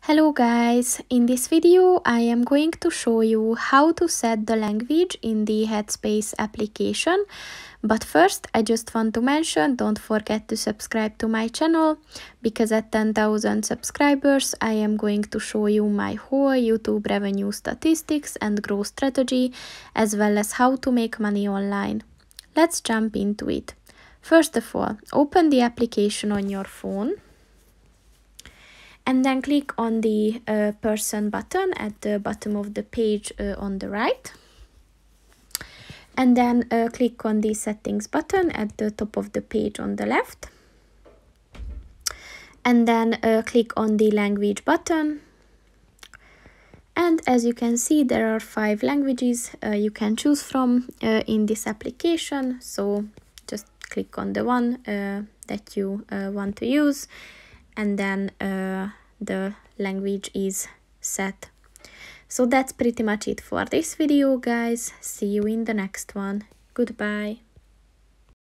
Hello guys, in this video I am going to show you how to set the language in the Headspace application. But first I just want to mention, don't forget to subscribe to my channel, because at 10,000 subscribers I am going to show you my whole YouTube revenue statistics and growth strategy, as well as how to make money online. Let's jump into it. First of all, open the application on your phone. And then click on the person button at the bottom of the page on the right. And then click on the settings button at the top of the page on the left. And then click on the language button. And as you can see, there are 5 languages you can choose from in this application. So just click on the one that you want to use. And then the language is set. So that's pretty much it for this video, guys. See you in the next one. Goodbye.